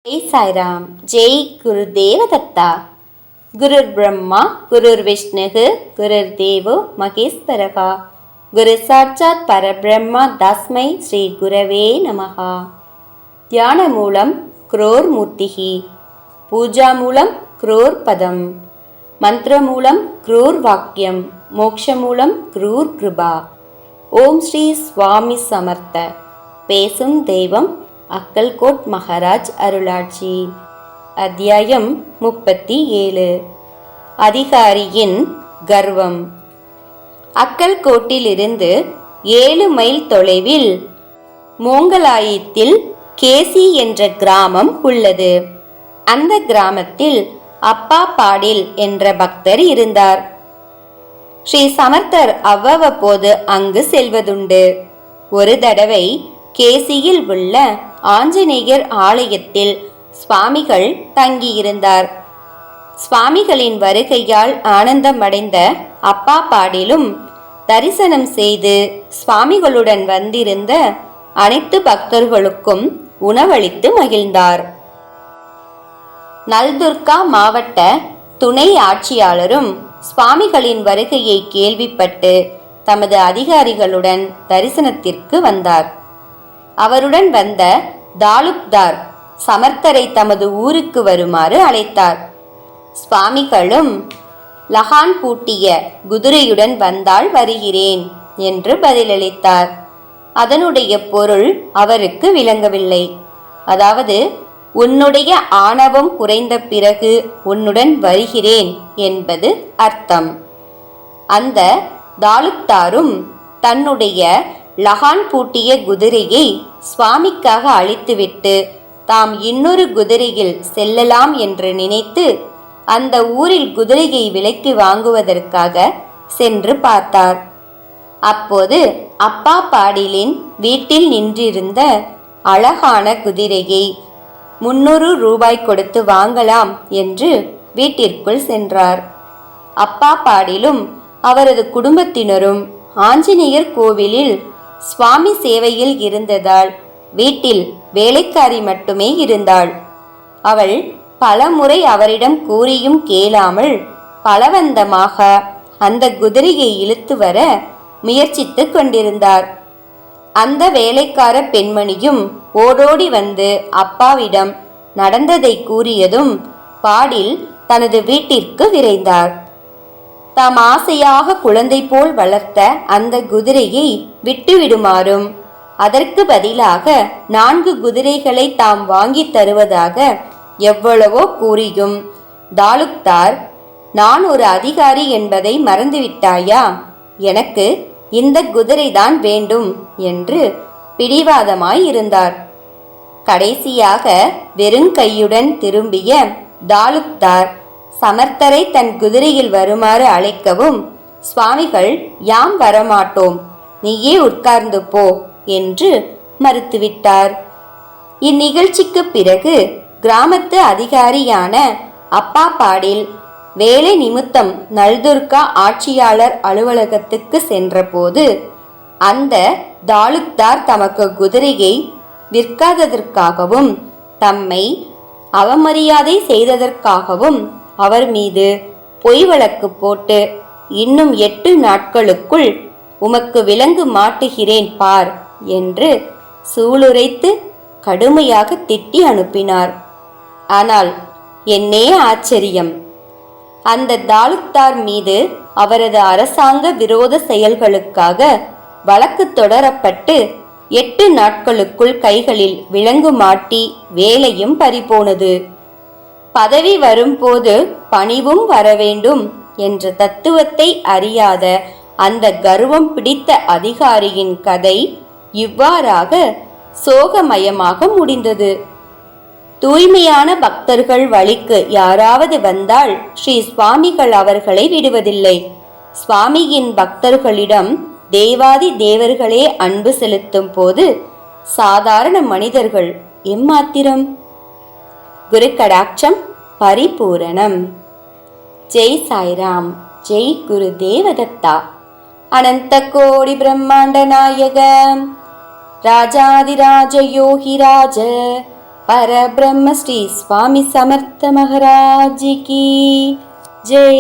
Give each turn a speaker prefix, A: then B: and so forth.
A: ஜெய் சாய்ராம். ஜெய் குரு தேவதத்தா. குருர் பிரம்மா குருர் விஷ்ணுகு குருர் தேவோ மகேஸ்வரகா. குரு சாட்சாத் பரபிரம்மா தஸ்மை ஸ்ரீ குரவே நமஹா. தியான மூலம் குரோர் மூர்த்திகி, பூஜா மூலம் குரோர் பதம், மந்திர மூலம் குரூர் வாக்கியம், மோக்ஷ மூலம் குரூர் கிருபா. ஓம் ஸ்ரீ சுவாமி சமர்த்த. பேசும் தெய்வம் அக்கல்கோட் மகாராஜ் அருளாட்சி. அத்தியாயம் 37. அதிகாரியின் கர்வம். அக்கல்கோட்டிலிருந்து 7 மைல் தொலைவில் மோங்கலாயத்தில் கேசி என்ற கிராமம் உள்ளது. அந்த கிராமத்தில் அப்பா பாடில் என்ற பக்தர் இருந்தார். ஸ்ரீ சமர்த்தர் அவ்வப்போது அங்கு செல்வதுண்டு. ஒரு தடவை கேசியில் உள்ள ஆஞ்சநேயர் ஆலயத்தில் சுவாமிகள் தங்கியிருந்தார். சுவாமிகளின் வருகையால் ஆனந்தமடைந்த அப்பா பாடிலும் தரிசனம் செய்து சுவாமிகளுடன் வந்திருந்த அனைத்து பக்தர்களுக்கும் உணவளித்து மகிழ்ந்தார். நல்துர்கா மாவட்ட துணை ஆட்சியாளரும் சுவாமிகளின் வருகையை கேள்விப்பட்டு தமது அதிகாரிகளுடன் தரிசனத்திற்கு வந்தார். அவருடன் வந்த தாலுக்தார் சமர்த்தரை தமது ஊருக்கு வருமாறு அழைத்தார். சுவாமிகளும் லகான் பூட்டிய குதிரையுடன் வந்தால் வருகிறேன் என்று பதிலளித்தார். அதனுடைய பொருள் அவருக்கு விளங்கவில்லை. அதாவது, உன்னுடைய ஆணவம் குறைந்த பிறகு உன்னுடன் வருகிறேன் என்பது அர்த்தம். அந்த தாலுக்தாரும் தன்னுடைய லகான் பூட்டிய குதிரையை சுவாமிக்காக அழித்துவிட்டு தாம் இன்னொரு குதிரையில் செல்லலாம் என்று நினைத்து அந்த ஊரில் குதிரையை விலைக்கு வாங்குவதற்காக சென்று பார்த்தார். அப்போது அப்பா பாடிலின் வீட்டில் நின்றிருந்த அழகான குதிரையை 300 ரூபாய் கொடுத்து வாங்கலாம் என்று வீட்டிற்குள் சென்றார். அப்பா பாடிலும் அவரது குடும்பத்தினரும் ஆஞ்சநேயர் கோவிலில் சுவாமி சேவையில் இருந்ததால் வீட்டில் வேலைக்காரி மட்டுமே இருந்தாள். அவள் பலமுறை அவரிடம் கூறியும் கேளாமல் பலவந்தமாக அந்த குதிரையை இழுத்து வர முயற்சித்து கொண்டிருந்தார். அந்த வேலைக்கார பெண்மணியும் ஓடோடி வந்து அப்பாவிடம் நடந்ததை கூறியதும் பாடில் தனது வீட்டிற்கு விரைந்தார். தாம் ஆசையாக குழந்தை போல் வளர்த்த அந்த குதிரையை விட்டுவிடுமாறும் அதற்கு பதிலாக 4 குதிரைகளை தாம் வாங்கி தருவதாக எவ்வளவோ கூறியும் தாலுக்தார், நான் ஒரு அதிகாரி என்பதை மறந்துவிட்டாயா? எனக்கு இந்த குதிரைதான் வேண்டும் என்று பிடிவாதமாய் இருந்தார். கடைசியாக வெறுங்கையுடன் திரும்பிய தாலுக்தார் சமர்த்தரை தன் குதிரையில் வருமாறு அழைக்கவும், சுவாமிகள் யாம் வரமாட்டோம், நீயே உட்கார்ந்து போ என்று மறுத்துவிட்டார். இந்நிகழ்ச்சிக்கு பிறகு கிராமத்து அதிகாரியான அப்பா பாடில் வேலை நிமித்தம் நல்துர்கா ஆட்சியாளர் அலுவலகத்துக்கு சென்றபோது அந்த தாலுக்தார் தமக்கு குதிரையை விற்காததற்காகவும் தம்மை அவமரியாதை செய்ததற்காகவும் அவர் மீது பொய் வழக்கு போட்டு இன்னும் 8 நாட்களுக்குள் உமக்கு விலங்கு மாட்டுகிறேன் பார் என்று சூளுரைத்து கடுமையாக திட்டி அனுப்பினார். ஆனால் என்னே ஆச்சரியம், அந்த தாலுக்தார் மீது அவரது அரசாங்க விரோத செயல்களுக்காக வழக்கு தொடரப்பட்டு 8 நாட்களுக்குள் கைகளில் விலங்கு மாட்டி வேலையும் பறிபோனது. பதவி வரும்போது பணிவும் வரவேண்டும் என்ற தத்துவத்தை அறியாத அந்த கர்வம் பிடித்த அதிகாரியின் கதை இவ்வாறாக சோகமயமாக முடிந்தது. தூய்மையான பக்தர்கள் வழிக்கு யாராவது வந்தால் ஸ்ரீ சுவாமிகள் அவர்களை விடுவதில்லை. சுவாமியின் பக்தர்களிடம் தேவாதி தேவர்களே அன்பு செலுத்தும் போது சாதாரண மனிதர்கள் எம்மாத்திரம்? குரு கடாட்சம் பரிபூரணம். ஜெய் சாய்ராம். ஜெய் குரு தேவதத்தா. அனந்த கோடி பிரம்மாண்ட நாயக ராஜாதிராஜ யோகிராஜ பரபிரம்ம ஸ்ரீ சுவாமி சமர்த்த மகாராஜ் கி ஜெய்.